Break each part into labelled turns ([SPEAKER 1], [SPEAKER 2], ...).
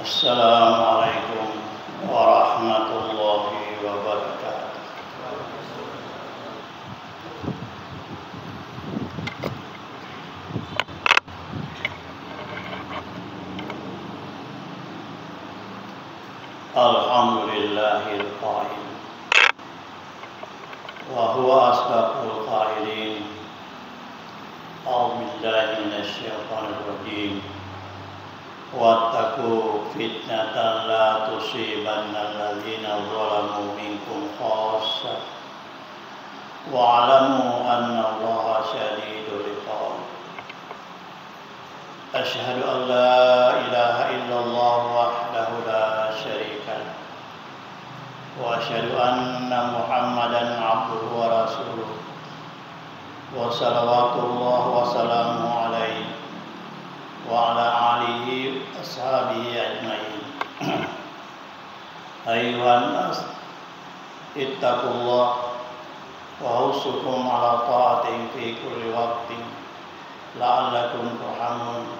[SPEAKER 1] Assalamualaikum warahmatullahi wabarakatuh. Alhamdulillahil qail wa huwa asdaqul qailin. A'udzu billahi minasyaitonir rajim. Wattaqu fitnatan la tusibanna alladzina zalamu minkum khassah wa'lamu anna Allaha syadidul iqab. Asyhadu an la ilaha illallah wahdahu la syarika lah wa asyhadu anna Muhammadan abduhu wa rasuluh wa salawatullah wa salamuhu alaihi wa ala alihi ashabihi ajmain. Ayuhan nas ittaqullah wa husukum ala ta'atin fi kulli waqtin la'allakum turhamun.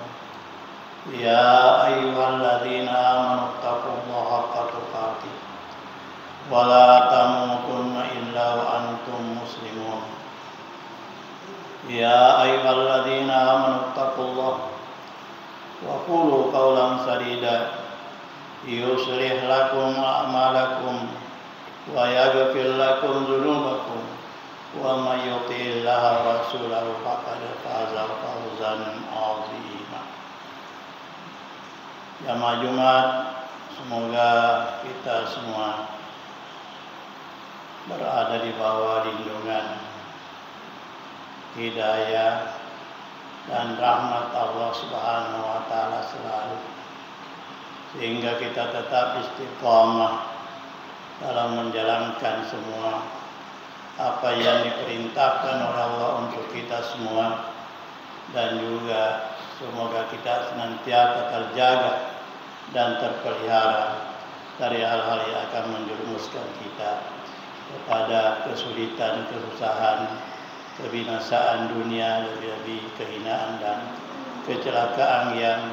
[SPEAKER 1] Ya ayyuhalladzina amanu ittaqullaha haqqa tuqatih wa la tamutunna illa wa antum muslimun. Ya ayyuhalladzina amanu ittaqullaha wa qulu qawlan sadida yuslih lakum a'malakum wa yaghfir lakum dzunubakum wa may yuti'illaha wa rasulahu faqad faza fawzan 'azima. Jamaah Jumat, semoga kita semua berada di bawah lindungan, hidayah dan rahmat Allah Subhanahu wa taala selalu, sehingga kita tetap istiqamah dalam menjalankan semua apa yang diperintahkan oleh Allah untuk kita semua, dan juga semoga kita senantiasa terjaga dan terpelihara dari hal-hal yang akan menjerumuskan kita kepada kesulitan, kesusahan, kebinasaan dunia, lebih-lebih kehinaan dan kecelakaan yang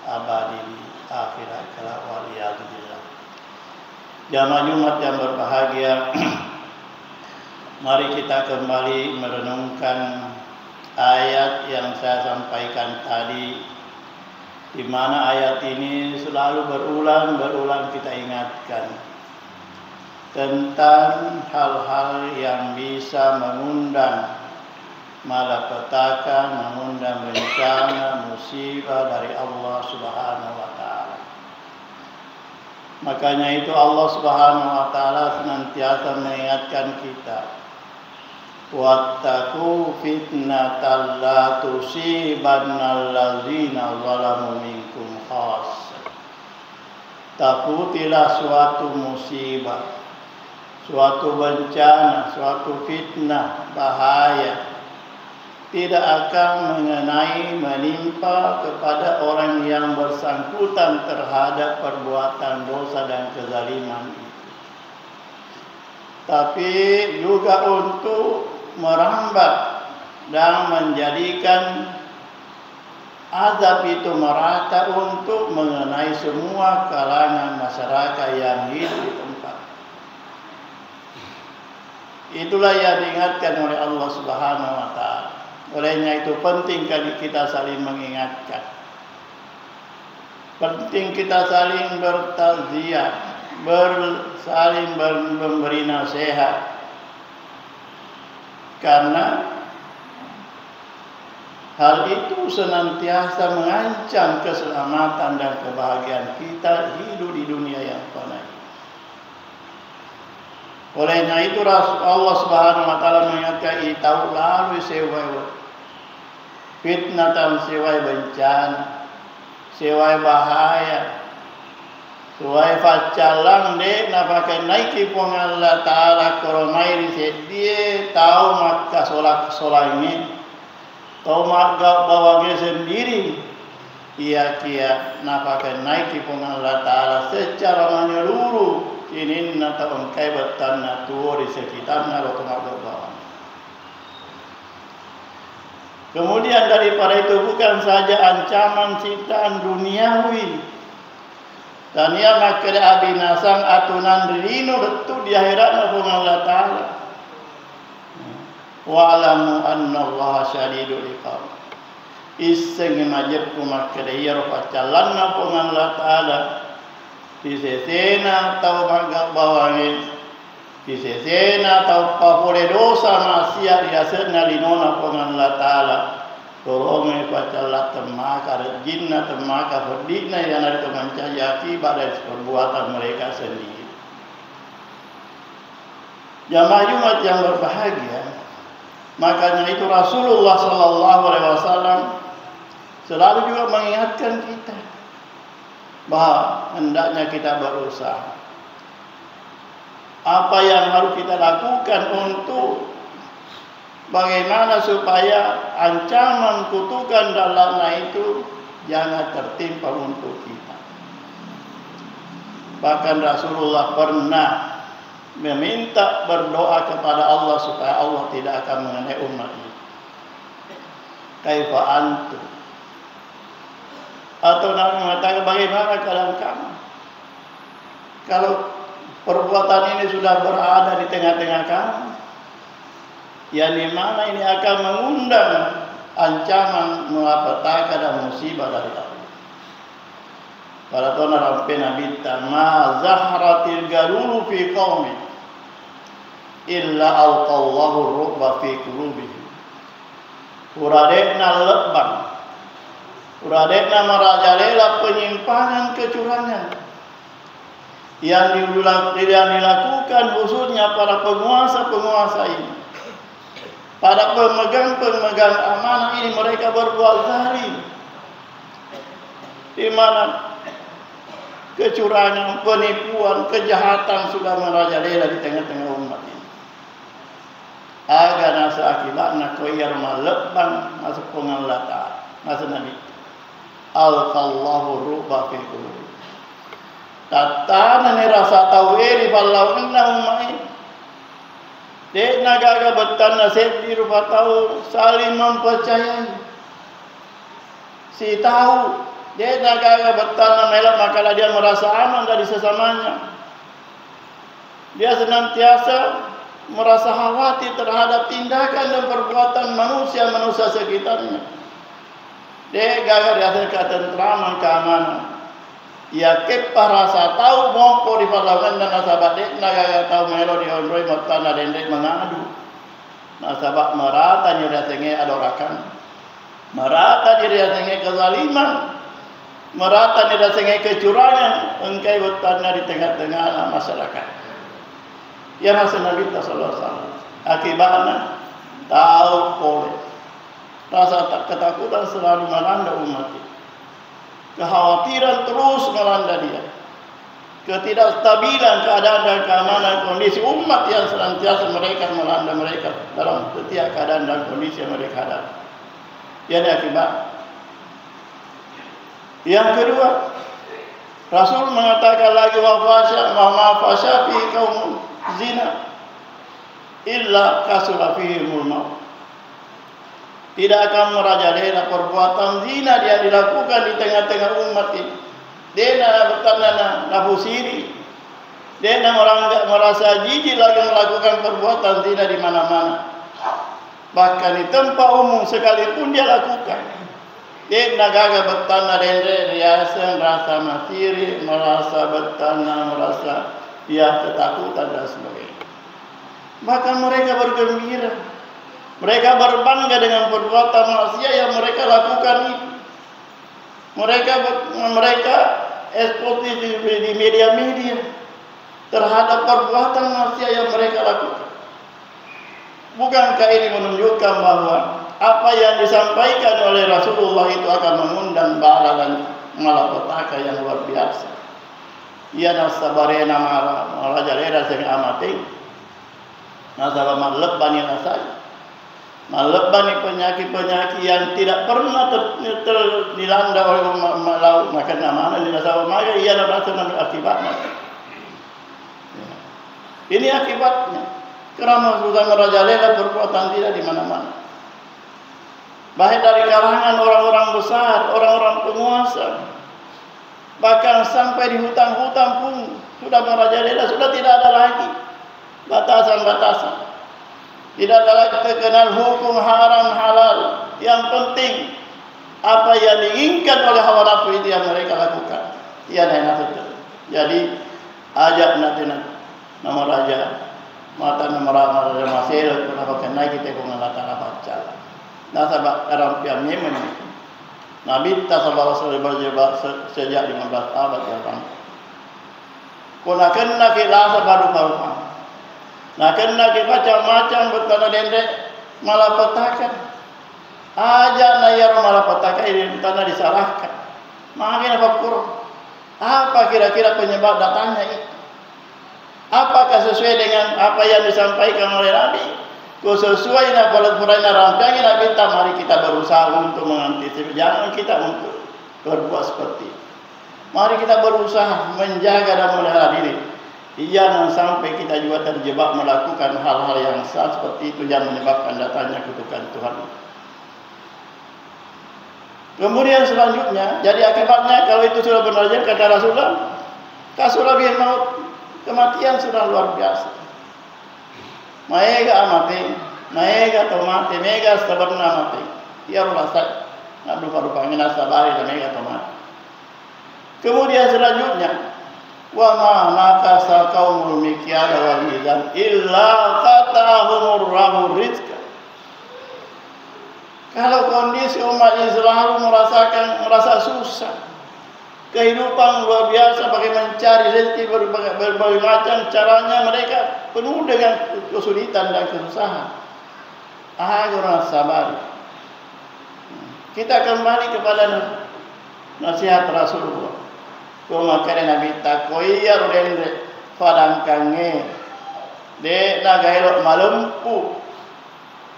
[SPEAKER 1] abadi di akhirat kelak, waliyadzubillah. Jamaah Jumat yang berbahagia, mari kita kembali merenungkan ayat yang saya sampaikan tadi, di mana ayat ini selalu berulang kita ingatkan tentang hal-hal yang bisa mengundang malapetaka, mengundang bencana, musibah dari Allah Subhanahu wa taala. Makanya itu Allah Subhanahu wa taala senantiasa mengingatkan kita, wattaqu fitnatan la tusibanna alladzina zalamu minkum khassah. Takutilah suatu musibah, suatu bencana, suatu fitnah, bahaya tidak akan menimpa kepada orang yang bersangkutan terhadap perbuatan dosa dan kezaliman itu, tapi juga untuk merambat dan menjadikan azab itu merata untuk mengenai semua kalangan masyarakat yang hidup di tempat. Itulah yang diingatkan oleh Allah Subhanahu wa taala. Olehnya itu penting kita saling mengingatkan. Penting kita saling bertakziah, saling memberi nasihat. Karena hal itu senantiasa mengancam keselamatan dan kebahagiaan kita hidup di dunia yang fana. Olehnya itu Allah Subhanahu wa taala mengingatkan, "Itau lalu sewai fitnatan, sewai bencana, sewai bahaya, sewai facalang de napakai naiki pong Allah taala koromai sedie tahu maka solat ini, tahu maka bawa sendiri, ia kia napakai naiki pong Allah taala secara menyeluruh. Ini nata ongkai betan natu di sekitarnya atau bawah. Kemudian daripada itu bukan saja ancaman ciptaan duniawi, Dan ia makere abinasang atunan rino betul di akhirat maupun Allah Ta'ala. Wa'alamu anna Allah syadidul iqab. Iseng majib ku makere ia rofacalan maupun Allah Ta'ala. Disesena atau magak bawangin. Disesena atau papore dosa maksiat diasena linona maupun Allah Ta'ala. Tolong pacalat temaka jinna temaka ferdina yang ada kemencaya akibat dari perbuatan mereka sendiri. Jamaah Jumat yang berbahagia, makanya itu Rasulullah sallallahu alaihi wasallam selalu juga mengingatkan kita bahwa hendaknya kita berusaha. Apa yang harus kita lakukan untuk bagaimana supaya ancaman kutukan dalamnya itu jangan tertimpa untuk kita. Bahkan Rasulullah pernah meminta berdoa kepada Allah supaya Allah tidak akan mengenai umat ini. Kaifa antum? Atau Nabi mengatakan bagaimana keadaan kamu? Kalau perbuatan ini sudah berada di tengah-tengah kamu, yang di mana ini akan mengundang ancaman malapetaka dan musibah dari Allah. Para tuan rampe Nabi ma zahratil galulu fi qaumi illa alqallahu ruba fi qulubihim. Uradekna lebang, uradekna merajalela penyimpangan kecurangan yang dilakukan khususnya para penguasa-penguasa ini. Para pemegang amanah ini mereka berbuat zalim, di mana kecurangan, penipuan, kejahatan sudah merajalela di tengah-tengah umat ini. Agar nasa akibatnya koyar malebang masuk pengalata nasa Nabi. Alqallahu ruba fi qulubi. Tatana ni rasa tawiri ballau inna ummai. Dek nagaga betan nasib di rupa tahu saling mempercayai. Si tahu dia nagaga betan melak makalah dia merasa aman dari sesamanya. Dia senantiasa merasa khawatir terhadap tindakan dan perbuatan manusia sekitarnya. Dia gagal dihasilkan ketentraman, keamanan. Ya kepah rasa tahu mongko di parlamen dan nasabak dek naga tahu melo di ondroi matana dendek mengadu. Nasabak merata ni rasenge adorakan. Merata di rasenge kezaliman. Merata di rasenge kecurangan engkai betana di tengah-tengah masyarakat. Ya Rasul Nabi sallallahu alaihi wasallam. Akibatnya tahu boleh. Rasa ketakutan selalu melanda umat ini. Kekhawatiran terus melanda dia. Ketidakstabilan keadaan dan keamanan kondisi umat yang senantiasa mereka melanda mereka dalam setiap keadaan dan kondisi yang mereka hadapi. Ini akibat. Yang kedua, Rasul mengatakan lagi wa fasya fi kaum zina illa kasura fihimul maut. Tidak akan merajalela perbuatan zina dia dilakukan di tengah-tengah umat ini. Dia nak nafusiri. Dia nak merasa jijik lagi melakukan perbuatan zina di mana-mana. Bahkan di tempat umum sekalipun dia lakukan. Dia nak gagal bertanah dendek riasan, rasa masiri, merasa bertanah, merasa dia ketakutan dan sebagainya. Bahkan mereka bergembira. Mereka berbangga dengan perbuatan maksiat yang mereka lakukan itu. Mereka eksploitasi di media-media terhadap perbuatan maksiat yang mereka lakukan. Bukankah ini menunjukkan bahwa apa yang disampaikan oleh Rasulullah itu akan mengundang bala dan malapetaka yang luar biasa. Ia nasabarena marajalera sing amati. Nasaba malebani nasai. Malebani penyakit-penyakit yang tidak pernah dilanda oleh umat laut. Maka namanya dinasaba maka ia merasa akibatnya. Ini akibatnya. Kerana sudah merajalela perbuatan tidak di mana-mana. Baik dari kalangan orang-orang besar, orang-orang penguasa. Bahkan sampai di hutan-hutan pun sudah merajalela, sudah tidak ada lagi batasan-batasan. Tidak ada lagi terkenal hukum haram halal. Yang penting apa yang diinginkan oleh hawa nafsu itu yang mereka lakukan. Ia nafsu. Jadi ajak nanti nama raja mata nama raja masih kenapa kena kita mengalahkan apa cara. Nasabak Arab yang Yemen. Nabi sallallahu alaihi wasallam sejak 15 abad yang lalu. Kena kilasa baru. Nah kena macam-macam bertanda dendek malapetakan. Ajak nayar malapetaka ini tanah disalahkan. Makin apa kurang? Apa kira-kira penyebab datangnya itu? Apakah sesuai dengan apa yang disampaikan oleh Nabi? Kalau sesuai dengan pola-pola rampingnya Nabi, mari kita berusaha untuk mengantisipasi. Jangan kita untuk berbuat seperti itu. Mari kita berusaha menjaga dan memelihara diri. Jangan sampai kita juga terjebak melakukan hal-hal yang salah seperti itu yang menyebabkan datangnya kutukan Tuhan. Kemudian selanjutnya, jadi akibatnya kalau itu sudah benar kata Rasulullah, kasurah bil maut, kematian sudah luar biasa. Maega amati, maega tomate, mega sabarna mati. Ya Allah saya, nak lupa ngina sabari dan mega tomate. Kemudian selanjutnya, wa ma nakasa qaumul mikyala wal mizan illa qatahumur rabbur rizqa. Kalau kondisi umat ini selalu merasa susah, kehidupan luar biasa bagi mencari rezeki berbagai macam caranya mereka penuh dengan kesulitan dan kesusahan. Orang sabar. Kita kembali kepada nasihat Rasulullah. Kumakare Nabi takoi ya rudendre padang kange de nagailo malumpu.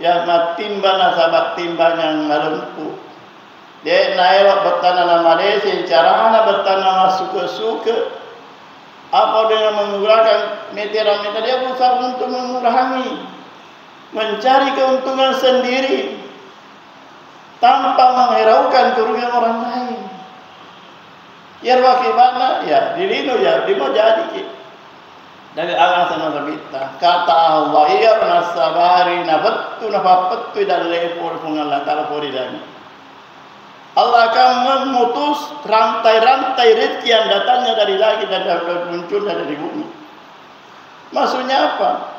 [SPEAKER 1] Ya matimba nasabat timba yang malumpu. Dia naik bertanah nama desa, caranya bertanah suka-suka. Apa dengan menggunakan meteran-meteran dia berusaha untuk mengurangi, mencari keuntungan sendiri tanpa menghiraukan kerugian orang lain. Ya wakibatnya ya dilino ya lima jadi. Dari Allah sama kita kata Allah ya nasabari nabattu nafapattu dan lepur pengalah talapori dan Allah akan memutus rantai-rantai rezeki yang datangnya dari langit dan muncul dari bumi. Maksudnya apa?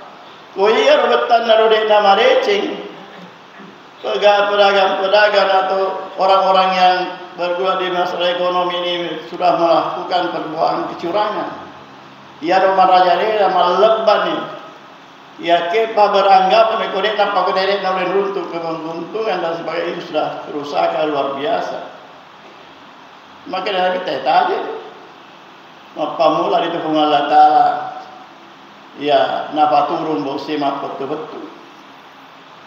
[SPEAKER 1] Koyar betan narode nama receng pedagang-pedagang atau orang-orang yang bergerak di masalah ekonomi ini sudah melakukan perbuatan kecurangan. Ya rumah raja ini nama leban ni. Ya kepa beranggap mekodek apa kodek nak runtuh keuntungan dan sebagainya itu sudah kerusakan luar biasa. Maka Nabi tanya aja. Apa mula itu Allah Taala? Ya napa turun bersama betul-betul.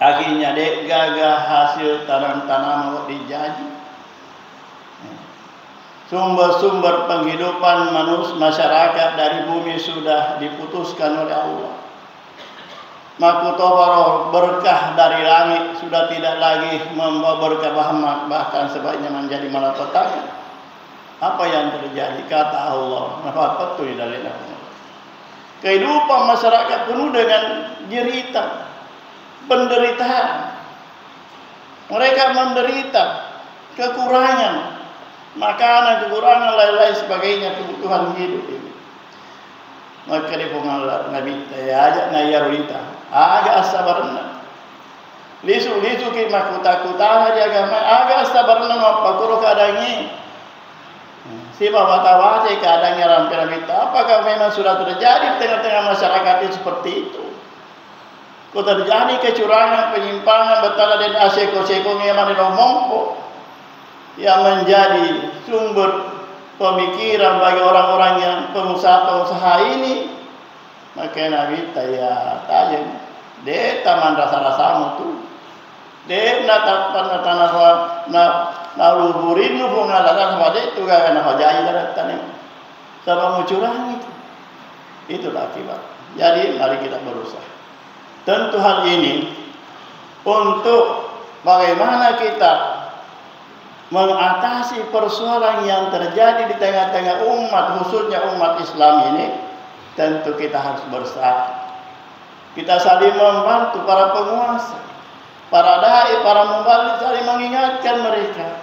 [SPEAKER 1] Akhirnya dek gagah hasil tanam-tanam dijanji. Sumber-sumber penghidupan masyarakat dari bumi sudah diputuskan oleh Allah. Makutobaro berkah dari langit sudah tidak lagi membawa berkah bahkan sebaiknya menjadi malapetaka. Apa yang terjadi? Kata Allah, apa betul dari Allah. Kehidupan masyarakat penuh dengan jeritan, penderitaan. Mereka menderita kekurangan makanan, kekurangan lain-lain sebagainya kebutuhan hidup ini. Maka dia pengalat Nabi ajak nayarulita agak sabarna lisu ki makuta-kuta di agama agak sabarna apa kuro keadaannya si bawa-bawa keadaannya rampir-rampir. Apakah memang sudah terjadi di tengah-tengah masyarakat ini seperti itu? Kau terjadi kecurangan, penyimpangan, betala dan aseko-seko yang mana ngomong yang menjadi sumber pemikiran bagi orang-orang yang pengusaha-pengusaha ini. Maka Nabi tanya de taman rasa-rasamu tu de na luburin nu pengalaman sama de tu gak kena hajai daratan sama mucurangi itulah akibat. Jadi mari kita berusaha. Tentu hal ini untuk bagaimana kita mengatasi persoalan yang terjadi di tengah-tengah umat, khususnya umat Islam ini, tentu kita harus bersatu. Kita saling membantu para penguasa, para dai, para mubalik, saling mengingatkan mereka,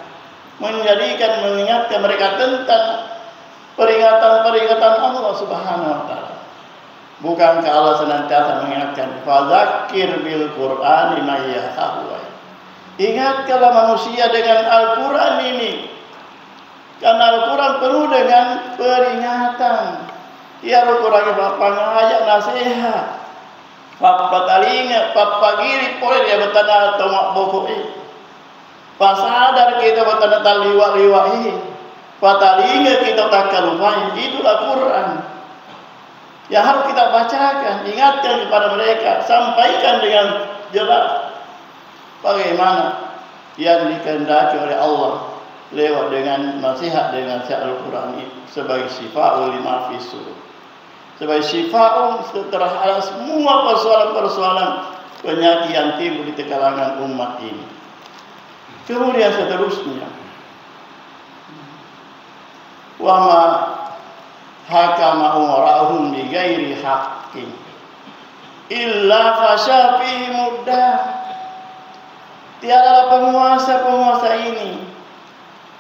[SPEAKER 1] mengingatkan mereka tentang peringatan-peringatan Allah Subhanahu wa taala. Bukankah Allah senantiasa mengingatkan, fadzakir bil Qur'ani may yakhafu. Ingatkanlah manusia dengan Al-Quran ini, karena Al-Quran penuh dengan peringatan. Ya Al-Quran bapak ngajak nasihat, bapak talinga, bapak giri, boleh dia bertanda atau mak bokoi. Pasadar kita bertanda taliwa-liwai, patalinga kita tak kalumai. Itulah Quran yang harus kita bacakan, ingatkan kepada mereka, sampaikan dengan jelas bagaimana yang dikehendaki oleh Allah lewat dengan nasihat dengan Al-Quran ini sebagai syifaa'ul lima fis sudur, sebagai syifaa'un terhadap semua persoalan-persoalan penyakit yang timbul di kalangan umat ini. Kemudian seterusnya, wa ma hakama umarahum bi ghairi haqqin illa fasya fihi muddah. Tiadalah penguasa-penguasa ini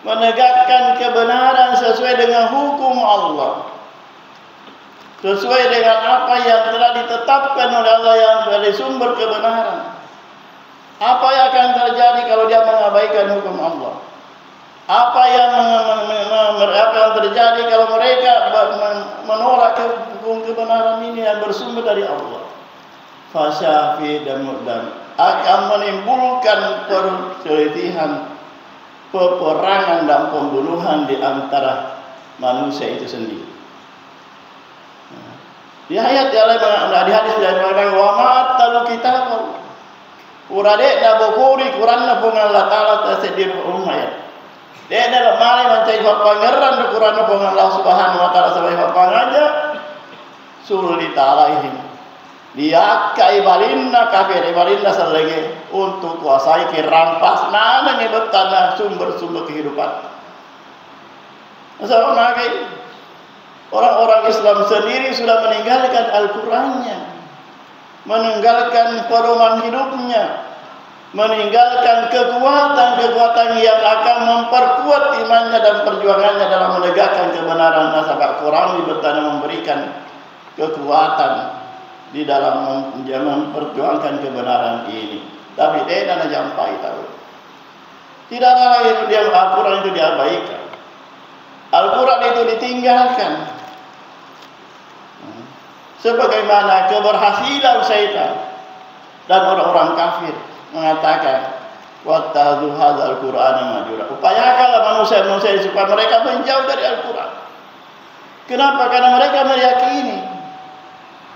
[SPEAKER 1] menegakkan kebenaran sesuai dengan hukum Allah, sesuai dengan apa yang telah ditetapkan oleh Allah yang dari sumber kebenaran. Apa yang akan terjadi kalau dia mengabaikan hukum Allah? Apa yang terjadi kalau mereka menolak hukum kebenaran ini yang bersumber dari Allah? Fasyafi dan mudam akan menimbulkan perselisihan, peperangan dan pembunuhan di antara manusia itu sendiri. Di ayat yang lain, di hadis yang lain, wa ma'atalu kitab urade na bokuri Quran na pun Allah Taala tersedir umayat. Dia dalam malai mencari pangeran di Quran na pun Allah Subhanahu wa taala sebagai pangaja sulit alaihim. Dia kaibalinna kafir ibalinna selagi untuk kuasai kirampas mana ni bertanah sumber-sumber kehidupan. Masalah lagi orang-orang Islam sendiri sudah meninggalkan Al-Qurannya, meninggalkan pedoman hidupnya, meninggalkan kekuatan-kekuatan yang akan memperkuat imannya dan perjuangannya dalam menegakkan kebenaran. Nasabah Quran bertanda memberikan kekuatan di dalam memperjuangkan kebenaran ini. Tapi dia tidak sampai tahu. Tidak ada lagi dia Al-Quran itu diabaikan. Al-Quran itu ditinggalkan. Sebagaimana keberhasilan syaitan dan orang-orang kafir mengatakan wattahadzu hadzal Qur'ana mahjura. Upayakanlah manusia-manusia supaya mereka menjauh dari Al-Quran. Kenapa? Karena mereka meyakini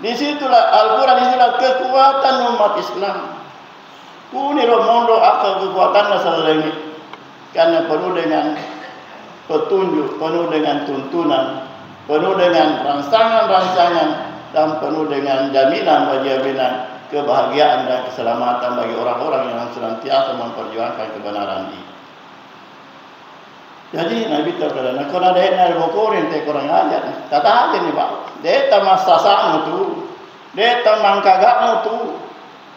[SPEAKER 1] disitulah Al-Quran, disitulah kekuatan umat Islam. Kuni romondo akal kekuatan masalah ini, karena penuh dengan petunjuk, penuh dengan tuntunan, penuh dengan rangsangan-rangsangan, dan penuh dengan jaminan kebahagiaan dan keselamatan bagi orang-orang yang senantiasa memperjuangkan kebenaran ini. Jadi Nabi terkadang kalau ada yang bokorin teh kurang ajar, kata aja nih Pak, dia tamas sasamu tu, dia tamang kagakmu tu,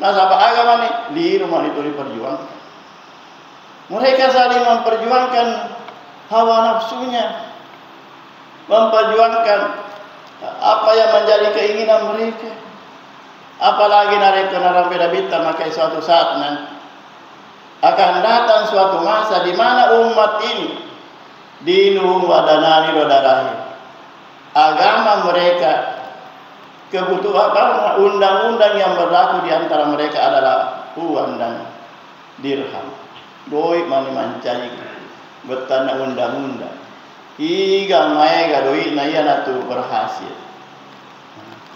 [SPEAKER 1] nasabah agama nih di rumah itu diperjuangkan. Mereka saling memperjuangkan hawa nafsunya, memperjuangkan apa yang menjadi keinginan mereka. Apalagi mereka beda bintang, maka suatu saat nanti akan datang suatu masa di mana umat ini dinu wadanani rodarahi, agama mereka, kebutuhan undang-undang yang berlaku di antara mereka adalah uang dan dirham. Doi mani mancai bertanda undang-undang. Iga maega doi na iya natu berhasil.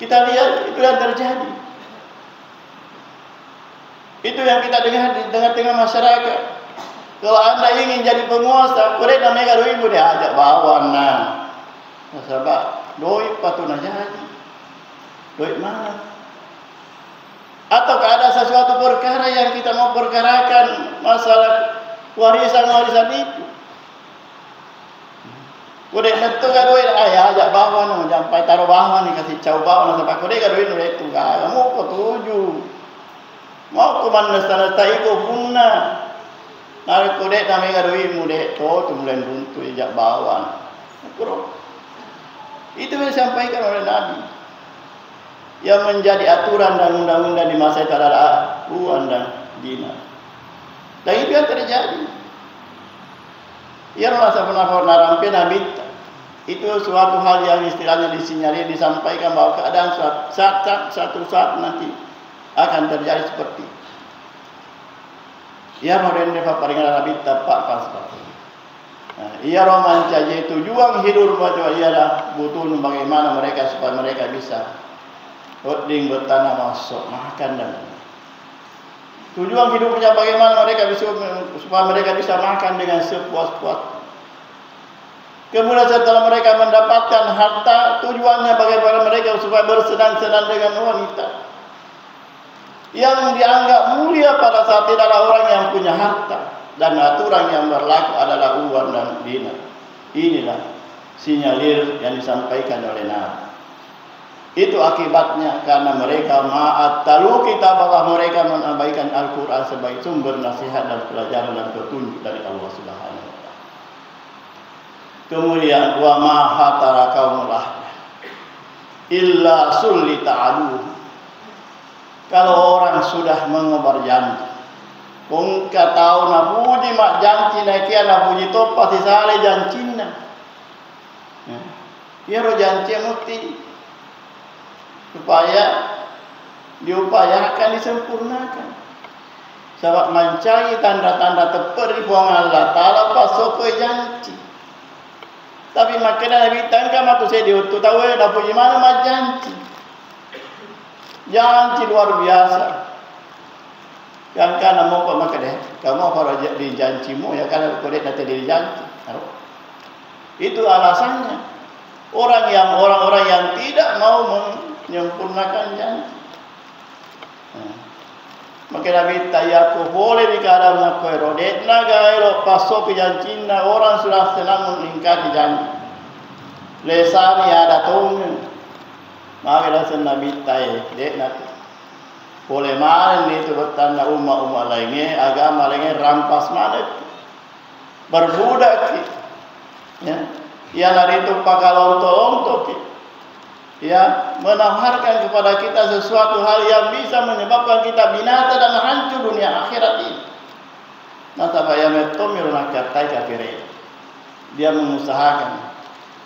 [SPEAKER 1] Kita lihat itu yang terjadi. Itu yang kita dengar di tengah-tengah masyarakat. Kalau anda ingin jadi penguasa, boleh namanya doi boleh ajak bawa nah. Nasabah doi patuna jadi. Doi mana? Atau ada sesuatu perkara yang kita mau perkarakan, masalah warisan-warisan itu. Kode netu ka duit ayah ajak bawah no sampai taruh bawah nih kasih cau bawah no sampai kode ka duit no itu kamu ko tuju. Mau ko man nasta iko punna. Nari kode kami ka duit mude to tumulen buntu ajak bawah. Kuro. Itu yang disampaikan oleh Nabi. Yang menjadi aturan dan undang-undang di masa itu adalah uang dan dinar. Dan itu yang terjadi. Ia merasa pernah rampai Nabi. Itu suatu hal yang istilahnya disinyalir, disampaikan bahwa keadaan suatu saat nanti akan terjadi seperti itu. Ia merendeh paringan Nabi tepat pas. Ia romanca yaitu juang hidup macam ialah butuh bagaimana mereka supaya mereka bisa hoding bertanah masuk makan dan tujuan hidupnya bagaimana mereka bisa supaya mereka bisa makan dengan sepuas-puas. Kemudian setelah mereka mendapatkan harta, tujuannya bagaimana mereka supaya bersenang-senang dengan wanita yang dianggap mulia pada saat itu adalah orang yang punya harta. Dan aturan yang berlaku adalah uang dan dinar. Inilah sinyalir yang disampaikan oleh Nabi. Itu akibatnya karena mereka ma'atalu kita bahwa mereka mengabaikan Al-Quran sebagai sumber nasihat dan pelajaran dan petunjuk dari Allah Subhanahu wa Ta'ala. Kemudian wa ma hatara qaumul ahd illa sullita aduh. Kalau orang sudah mengobar janji, kung tahu na puji mak janji na kia na puji to pasti sale jancinna. Ya ro janji mesti supaya diupayakan disempurnakan. Sebab mencari tanda-tanda teperi buang Allah Ta'ala pasok ke janji. Tapi makanya Nabi tangka matu saya diutuh tahu dah puji mana mak janji. Janji luar biasa. Yang kana mau kok maka deh, kamu para di janjimu ya karena kode nanti di janji. Itu alasannya. Orang-orang yang tidak mau menyempurnakan janji. Maka Nabi tayaku boleh dikala nak rodet naga elo pasok janjina orang sudah senang mengingkari janji. Lesani ada tong. Maka lasan Nabi tay dek nak boleh mana itu bertanda umat lainnya, agama lainnya rampas mana berbudak ya. Yang dari itu pakai lonto-lonto ya, menawarkan kepada kita sesuatu hal yang bisa menyebabkan kita binasa dan hancur dunia akhirat ini. Masa bayam etomir nakatai kafir. Dia mengusahakan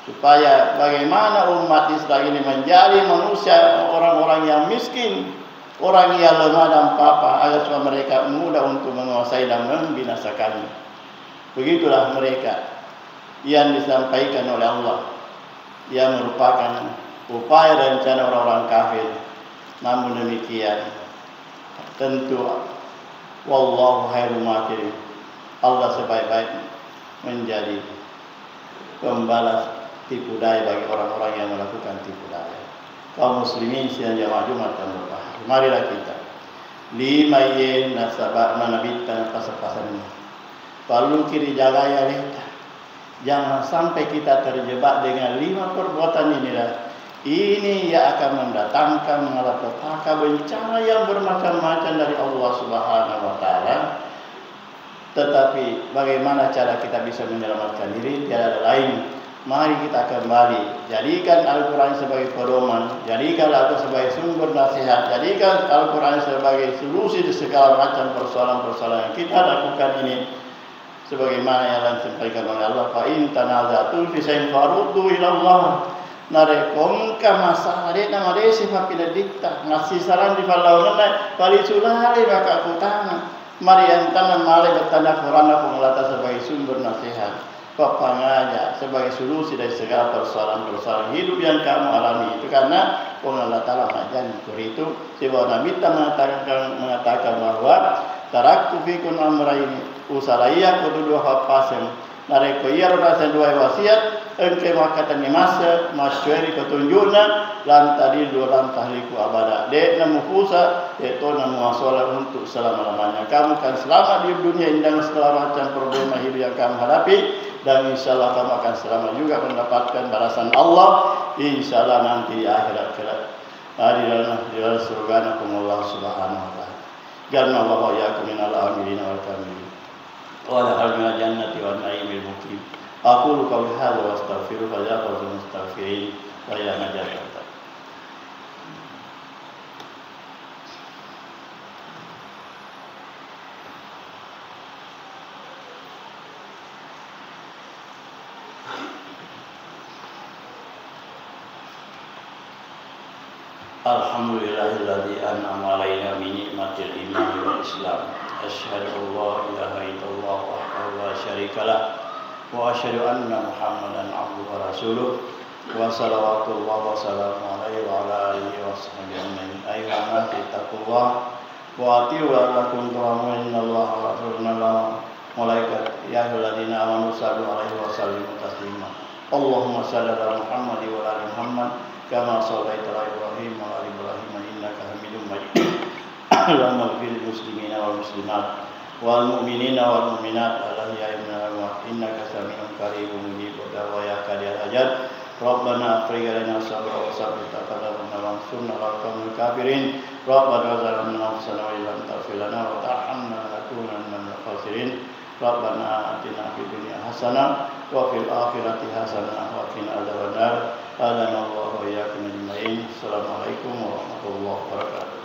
[SPEAKER 1] supaya bagaimana umat Islam ini menjadi manusia orang-orang yang miskin, orang yang lemah dan papa, agar supaya mereka mudah untuk menguasai dan membinasakannya. Begitulah mereka yang disampaikan oleh Allah, yang merupakan upaya rencana orang-orang kafir. Namun demikian, tentu wallahu khairul makirin. Allah sebaik-baik menjadi pembalas tipu daya bagi orang-orang yang melakukan tipu daya. Kaum muslimin sidang jamaah Jumat dan berbahagia. Marilah kita lima yen nasabak manabita pasal-pasal ini. Perlu kiri jaga ya leta. Jangan sampai kita terjebak dengan 5 perbuatan inilah. Ini yang akan mendatangkan malapetaka bencana yang bermacam-macam dari Allah Subhanahu wa Ta'ala. Tetapi bagaimana cara kita bisa menyelamatkan diri? Tiada lain. Mari kita kembali, jadikan Al-Quran sebagai pedoman, jadikan Al-Quran sebagai sumber nasihat, jadikan Al-Quran sebagai solusi di segala macam persoalan-persoalan yang kita lakukan ini. Sebagaimana yang disampaikan oleh Allah, fa in tanazatum fi shay'in faruddu ila Allah. Narekom ka masalah nama desi papila dikta ngasih saran di falaunan pali sulale maka kutana. Mari antana male bertanda Quran pengelata sebagai sumber nasihat. Papanganya sebagai solusi dari segala persoalan-persoalan hidup yang kamu alami itu karena Allah Ta'ala mengajarkan itu sebab Nabi mengatakan bahwa taraktu fikum amraini usalaya kudu dua pasem nareko iya rasa dua wasiat engke makatan masa masyari petunjukna lan tadi dua lan tahliku abada dek namu pusa itu namu asolat untuk selama-lamanya. Kamu kan selamat di dunia ini dengan segala macam problem hidup yang kamu hadapi, dan insyaallah kamu akan selamat juga mendapatkan balasan Allah insyaallah nanti di akhirat kelak di dalam surga Allah Subhanahu wa taala. Janna Allah wa yakum minal amilin wal kamilin wa adkhilna jannati wan na'imil muqim. Aqulu qawli hadza wa astaghfiru fa ya rabbal mustaghfirin wa ya najat. Alhamdulillahilladzi an'ama alaina bi ni'matil iman wal islam. Asyhadu an la ilaha illallah wahdahu la syarikalah wa asyhadu anna Muhammadan abduhu wa rasuluh wa salawatullah wa salamu alaihi wa ala alihi wa sahbihi ajma'in. Ayyuhan nas ittaqullah wa atii'u la'allakum turhamun. Innallaha wa malaikatahu ya'lamuuna amanu sallu alaihi wa sallimu taslima. Allahumma shalli ala Muhammad wa ala ali Muhammad kama shallaita ala Ibrahim wa ala Ibrahim innaka Hamidum Majid. Allahumma ighfir lil muslimina wal muslimat wal mu'minina wal mu'minat al-ahya'i minal amwat innaka sami'un qaribun mujibud da'wat ya hajat. Rabbana afrigh lana sabra wa sabbit aqdamana wansurna 'alal qawmil kafirin. Rabbana zalamna anfusana wa illam taghfir lana wa tarhamna lanakunanna minal khasirin. Rabbana atina fid dunya hasanah wa fil akhirati hasanah wa qina adzabannar. Alhamdulillah wa iyyakum ajma'in. Assalamualaikum warahmatullahi wabarakatuh.